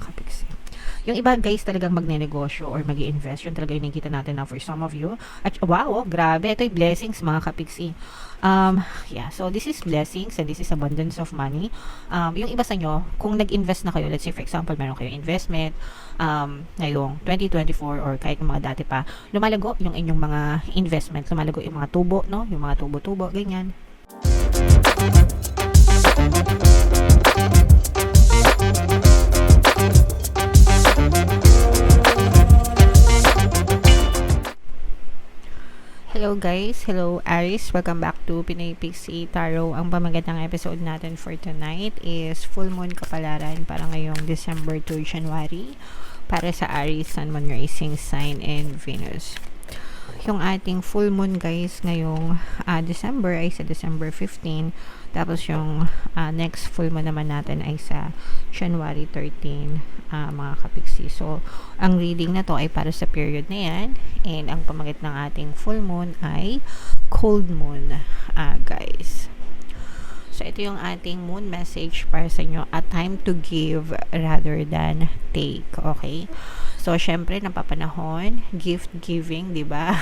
mga kapiksi. Yung iba guys talagang magne-negosyo or mag-i-invest, yun talaga yung nakikita natin na for some of you. At wow, grabe, ito yung blessings mga kapiksi. Yeah, so this is blessings and this is abundance of money. Yung iba sa nyo, kung nag-invest na kayo, let's say for example, meron kayo investment, ngayong 2024 or kahit yung mga dati pa, lumalago yung inyong mga investment, lumalago yung mga tubo, no? Yung mga tubo-tubo, ganyan. Hello guys, hello Aries, welcome back to Pinoy Pixie Tarot. Ang pamagat ng episode natin for tonight is full moon kapalaran para ngayong December to January para sa Aries, Sun, Moon, Rising Sign, and Venus. Yung ating full moon guys ngayong December ay sa December 15, tapos yung next full moon naman natin ay sa January 13, mga kapiksi. So ang reading na to ay para sa period na yan, and ang pamagit ng ating full moon ay cold moon, guys. So ito yung ating moon message para sa inyo, a time to give rather than take, okay? So, syempre, napapanahon, gift giving, di ba?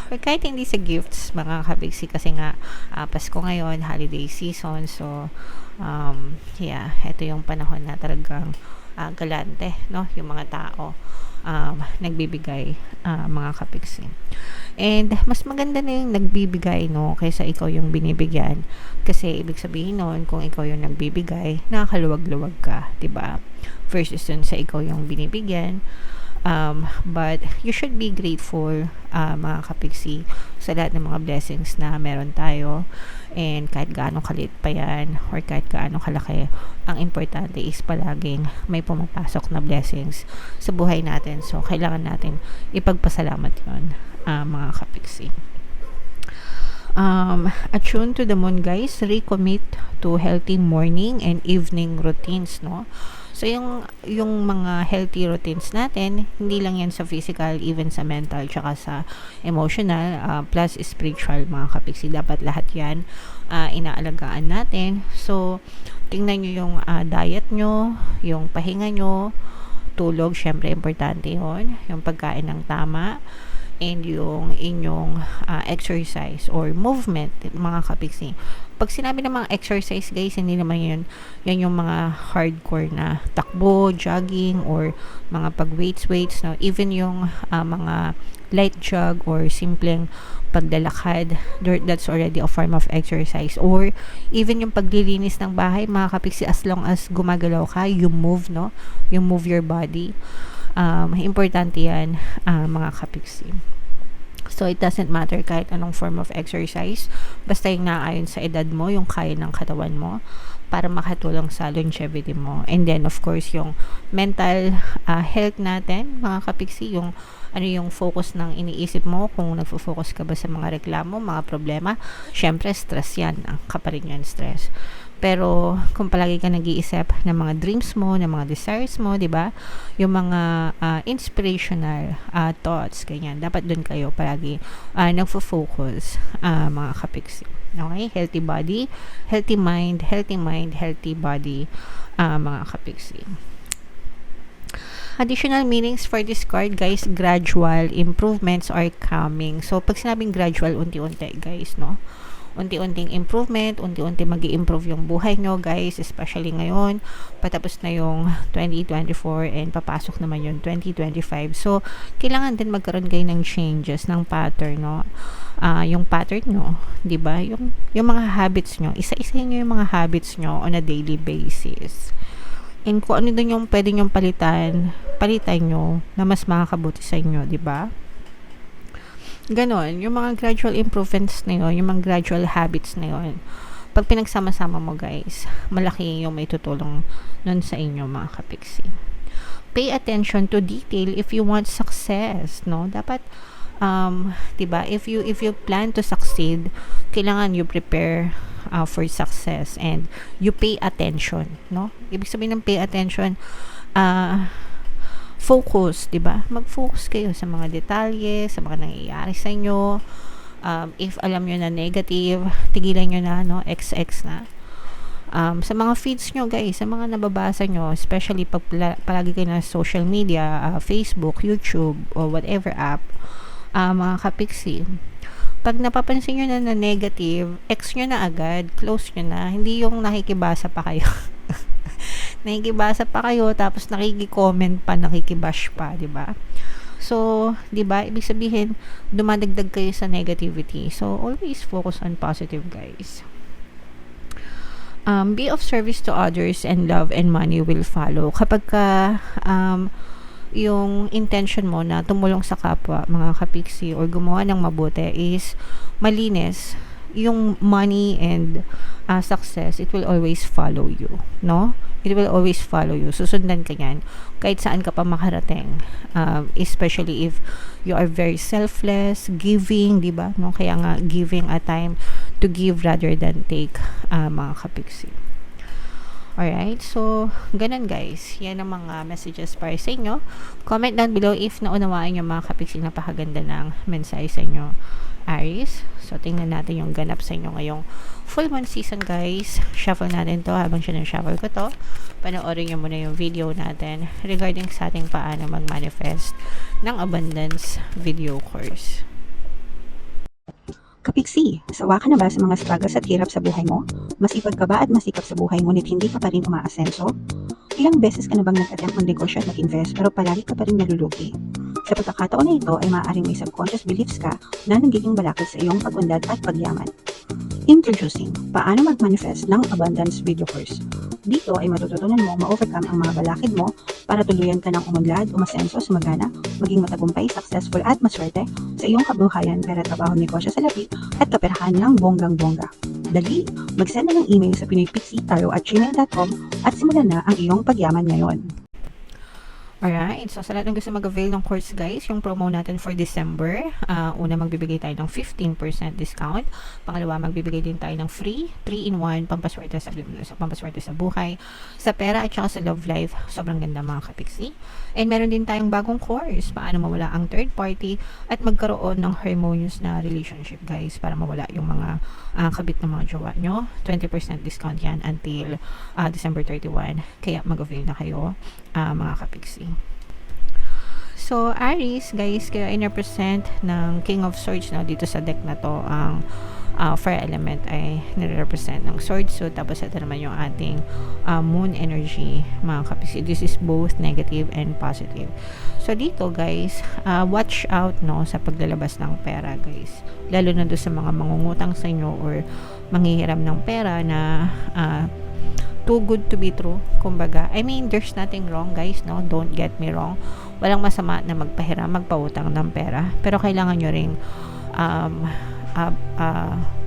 Or kahit hindi sa gifts, mga kabigsi, kasi nga, Pasko ngayon, holiday season. So, yeah, ito yung panahon na talagang galante, no? Yung mga tao nagbibigay, mga kapigsi. And mas maganda na yung nagbibigay, no, kaysa ikaw yung binibigyan. Kasi ibig sabihin nun, kung ikaw yung nagbibigay, nakakaluwag-luwag ka, 'di ba? Versus dun sa ikaw yung binibigyan. But you should be grateful, mga kapigsi, sa lahat ng mga blessings na meron tayo. And kahit gaano kaliit pa yan or kahit gaano kalaki, ang importante is palaging may pumapasok na blessings sa buhay natin. So kailangan natin ipagpasalamat yun, mga kapigsi. Attune to the moon guys, recommit to healthy morning and evening routines, no? So yung mga healthy routines natin, hindi lang yan sa physical, even sa mental, tsaka sa emotional, plus spiritual, mga kapiksi. Dapat lahat yan inaalagaan natin. So tingnan nyo yung diet nyo, yung pahinga nyo, tulog, syempre importante yun, yung pagkain ng tama, and yung inyong exercise or movement, mga kapiksi. Pag sinabi ng mga exercise guys, hindi naman yan yung mga hardcore na takbo, jogging, or mga pag weights, no? Even yung mga light jog or simpleng paglalakad, that's already a form of exercise. Or even yung paglilinis ng bahay, mga kapiksi, as long as gumagalaw ka, you move, no? You move your body. Importante yan, mga kapiksi. So it doesn't matter kahit anong form of exercise, basta yung naayon sa edad mo, yung kaya ng katawan mo, para makatulong sa longevity mo. And then of course yung mental health natin, mga kapiksi, yung ano yung focus ng iniisip mo, kung nagfo-focus ka ba sa mga reklamo, mga problema, syempre stress yan, kaparin yan stress. Pero kung palagi ka nag-iisip ng mga dreams mo, ng mga desires mo, 'di ba? Yung mga inspirational thoughts, ganyan. Dapat doon kayo palagi nagfo-focus, mga kapiksi. Okay? Healthy body, healthy mind, healthy body, mga kapiksi. Additional meanings for this card, guys, gradual improvements are coming. So, pag sinabing gradual, unti-unti, guys, no? Unti-unting improvement, unti-unti mag-i-improve yung buhay nyo, guys, especially ngayon, patapos na yung 2024 and papasok naman yung 2025. So, kailangan din magkaroon kayo ng changes, ng pattern, no? Yung pattern nyo, di ba? Yung mga habits nyo, isa-isahin nyo yung mga habits nyo on a daily basis. And kung ano din yung pwede nyong palitan nyo na mas makakabuti sa inyo, di ba? Ganon, yung mga gradual improvements na yun, yung mga gradual habits na yun, pag pinagsama-sama mo guys, malaki yung may tutulong nun sa inyo, mga kapiksi. Pay attention to detail if you want success, no? Dapat, diba, if you plan to succeed, kailangan you prepare for success and you pay attention, no? Ibig sabihin ng pay attention, focus, 'di ba? Mag-focus kayo sa mga detalye, sa mga nangyayari sa inyo. If alam niyo na negative, tigilan niyo na, no? XX na. sa mga feeds nyo guys, sa mga nababasa nyo, especially pag palagi kayo na social media, Facebook, YouTube, or whatever app, mga kapiksi, pag napapansin nyo na negative, X nyo na agad, close nyo na, hindi yung nakikibasa pa kayo. Nakikibasa pa kayo, tapos nakiki-comment pa, nakikibash pa, di ba? So, 'di ba? Ibig sabihin, dumadagdag kayo sa negativity. So, always focus on positive, guys. Be of service to others and love and money will follow. Kapag ka, yung intention mo na tumulong sa kapwa, mga kapiksi, or gumawa ng mabuti is malinis, yung money and success, it will always follow you, no? It will always follow you. Susundan ka yan kahit saan ka pa makarating. Especially if you are very selfless, giving, di ba? No? Kaya nga, giving a time to give rather than take, mga kapiksi. Alright, so, ganun guys. Yan ang mga messages para sa inyo. Comment down below if naunawaan nyo mga kapiksi, napakaganda ng mensahe sa inyo, Aries. So, tingnan natin yung ganap sa inyo ngayong full moon season, guys. Shuffle natin to. Habang shuffle ko to, panoorin nyo muna yung video natin regarding sa ating paano mag-manifest ng abundance video course. Kapiksi, sawa ka na ba sa mga struggles at hirap sa buhay mo? Masipag ka ba at masikap sa buhay ngunit hindi ka pa rin umaasenso? Ilang beses ka na bang nag-attempt mag-negosyo at mag-invest pero palagi ka pa rin nalulugi? Sa pagkakataon na ito ay maaaring may subconscious beliefs ka na nagiging balakid sa iyong pag-unlad at pagyaman. Introducing, paano mag-manifest ng abundance video course. Dito ay matututunan mo ma-overcome ang mga balakid mo para tuluyan ka ng umunlad, umasenso, sumagana, maging matagumpay, successful at maswerte sa iyong kabuhayan, pera, trabaho, negosyo, salapi at kaperahan ng bonggang-bongga. Dali, mag-send na ng email sa pinoypixitaro@gmail.com at simulan na ang iyong pagyaman ngayon. Alright, so sa lahat ng gusto mag-avail ng course guys, yung promo natin for December, una magbibigay tayo ng 15% discount, pangalawa magbibigay din tayo ng free 3-in-1 pampaswerte sa buhay, sa pera at saka sa love life. Sobrang ganda mga kapiksi. And meron din tayong bagong course, paano mawala ang third party at magkaroon ng harmonious na relationship guys, para mawala yung mga kabit ng mga jowa nyo. 20% discount yan until December 31, kaya mag-avail na kayo mga kapiksi. So, Aries, guys, kayo ay represent ng King of Swords, no? Dito sa deck na to, ang fire element ay nire-represent ng sword. So, tapos ito naman yung ating moon energy, mga kapisi. This is both negative and positive. So, dito, guys, watch out, no, sa paglalabas ng pera, guys. Lalo na doon sa mga mangungutang sa inyo or manghihiram ng pera na too good to be true, kumbaga. I mean, there's nothing wrong, guys, no? Don't get me wrong. Walang masama na magpahiram, magpautang ng pera. Pero kailangan nyo ring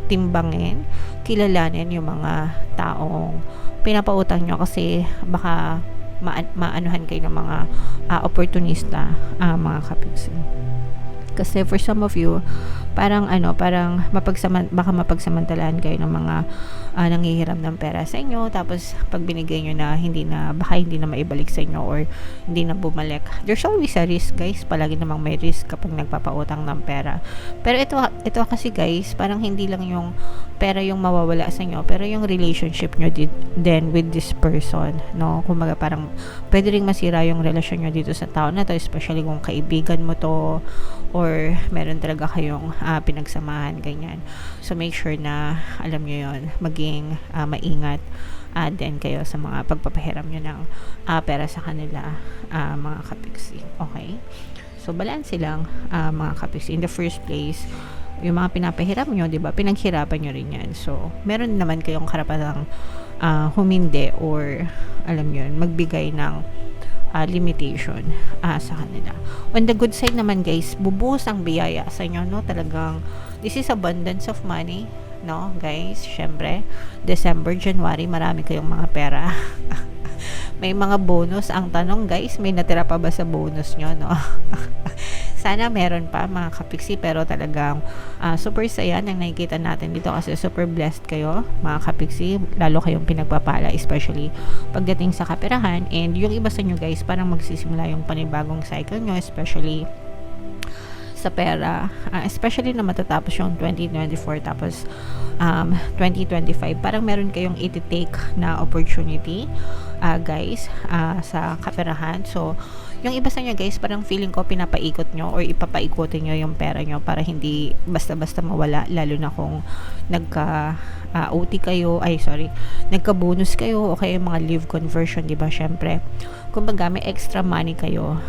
timbangin, kilalanin yung mga taong pinapautang nyo kasi baka maanuhan kayo ng mga opportunista, mga kapiksi. Kasi for some of you, parang baka mapagsamantalaan kayo ng mga nanghihiram ng pera sa inyo, tapos pag binigay nyo na, baka hindi na maibalik sa inyo or hindi na bumalik. There's always a risk, guys. Palagi namang may risk kapag nagpapautang ng pera. Pero ito kasi, guys, parang hindi lang yung pera yung mawawala sa inyo, pero yung relationship nyo then with this person, no? Kumbaga parang pwede ring masira yung relasyon nyo dito sa tao na to, especially kung kaibigan mo to or meron talaga kayong pinagsamahan, ganyan. So make sure na alam nyo yon, maging maingat din kayo sa mga pagpapahiram nyo ng pera sa kanila, mga kapiksi. Okay? So balance lang, mga kapiksi. In the first place, yung mga pinapahiram nyo, diba, pinaghirapan nyo rin yan. So meron naman kayong karapatang humindi or alam nyo yun, magbigay ng limitation sa kanila. On the good side naman, guys, bubuhos ang biyaya sa inyo, no? Talagang this is abundance of money, no, guys? Syempre, December, January, marami kayong mga pera. May mga bonus. Ang tanong, guys, may natira pa ba sa bonus nyo, no? Sana meron pa, mga kapiksi, pero talagang super saya nang nakikita natin dito kasi super blessed kayo, mga kapiksi, lalo kayong pinagpapala, especially pagdating sa kaperahan. And yung iba sa inyo, guys, parang magsisimula yung panibagong cycle nyo, especially sa pera, especially na matatapos yung 2024 tapos 2025, parang meron kayong iti-take na opportunity, guys, sa kaperahan. So yung iba sa inyo guys, parang feeling ko pinapaikot nyo or ipapaikotin nyo yung pera nyo para hindi basta-basta mawala, lalo na kung nagka OT kayo, nagka-bonus kayo o kayo mga leave conversion, di ba? Syempre, kumbaga may extra money kayo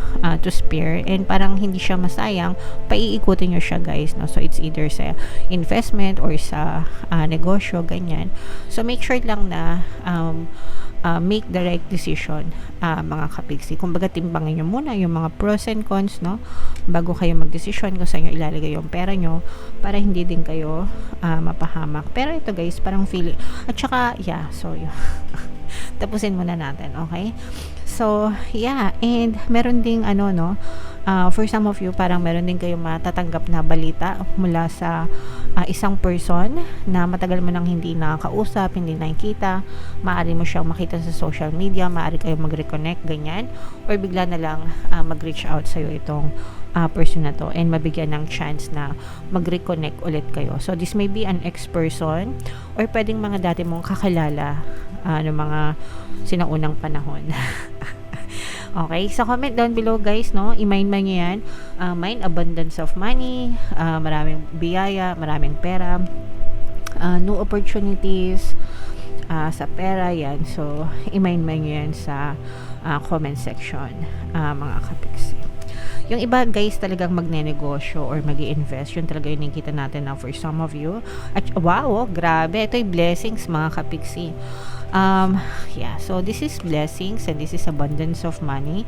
to spare, and parang hindi siya masayang, paiikutin nyo siya guys, no? So it's either sa investment or sa negosyo, ganyan. So make sure lang na make the right decision, mga kapigsi. Kumbaga timbangin nyo muna yung mga pros and cons, no, bago kayo magdesisyon kung saan nyo ilalagay yung pera nyo para hindi din kayo mapahamak. Pero ito guys, parang feeling, at saka so yun. Tapusin muna natin, okay? So and meron ding for some of you, parang meron din kayong matatanggap na balita mula sa isang person na matagal mo nang hindi nakakausap, hindi nakikita. Maaari mo siyang makita sa social media, maaari kayong mag-reconnect, ganyan, or bigla na lang mag-reach out sa'yo itong person na to and mabigyan ng chance na mag-reconnect ulit kayo. So this may be an ex-person or pwedeng mga dati mong kakilala ng mga sinaunang panahon. Okay, so comment down below guys, no? I-mind nyo yan. Mind abundance of money, maraming biyaya, maraming pera, new opportunities sa pera, yan. So, i-mind nyo yan sa comment section, mga kapiksi. Yung iba guys talagang magne-negosyo or mag-i-invest, yun talaga yung nakikita natin na for some of you. At wow, grabe, ito yung blessings mga kapiksi. So this is blessings and this is abundance of money.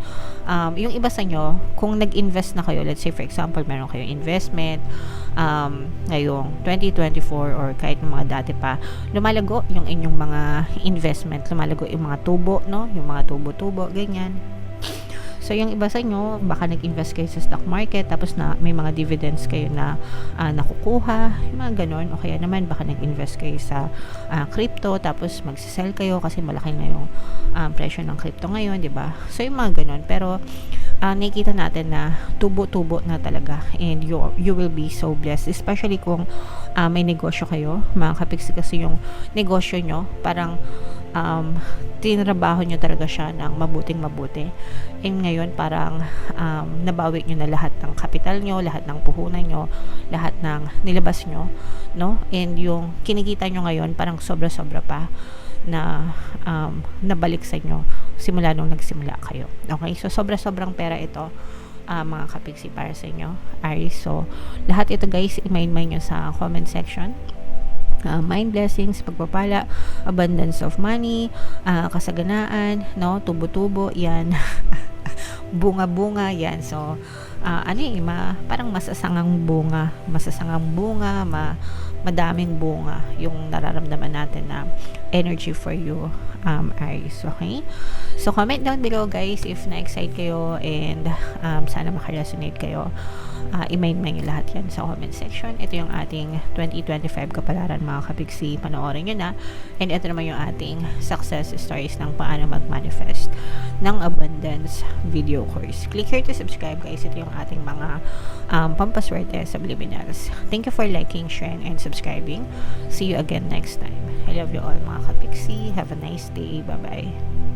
Yung iba sa nyo, kung nag-invest na kayo, let's say for example, meron kayong investment ngayong 2024 or kahit mga dati pa, lumalago yung inyong mga investment, lumalago yung mga tubo, no? Yung mga tubo-tubo, ganyan. So, yung iba sa inyo, baka nag-invest kayo sa stock market, tapos na may mga dividends kayo na nakukuha, yung mga ganon. O kaya naman, baka nag-invest kayo sa crypto, tapos magsisell kayo kasi malaki na yung presyo ng crypto ngayon, di ba? So, yung mga ganon. Pero, nakikita natin na tubo-tubo na talaga, and you will be so blessed, especially kung may negosyo kayo, mga kapiksi, kasi yung negosyo nyo, parang tinrabaho nyo talaga siya ng mabuting-mabuti. And ngayon parang nabawi nyo na lahat ng kapital nyo, lahat ng puhunan nyo, lahat ng nilabas nyo, no? And yung kinikita nyo ngayon parang sobra-sobra pa na nabalik sa inyo simula nung nagsimula kayo. Okay? So sobra-sobrang pera ito, mga kapiksi, para sa inyo. So lahat ito guys, i-mind nyo sa comment section. Mind blessings, pagpapala, abundance of money, kasaganaan, no, tubo-tubo, yan. Bunga-bunga, yan. So parang masasangang bunga, madaming bunga yung nararamdaman natin na energy for you, Aries. Okay? So comment down below guys if na-excite kayo, and sana makaresonate kayo. I-mind nyo lahat yan sa comment section. Ito yung ating 2025 kapalaran, mga kapiksi. Panoorin nyo na. And ito naman yung ating success stories ng paano mag-manifest ng abundance video course. Click here to subscribe guys. Ito yung ating mga pampaswerte sa Subliminals. Thank you for liking, sharing, and subscribing. See you again next time. I love you all, mga kapiksi. Have a nice day. Bye-bye.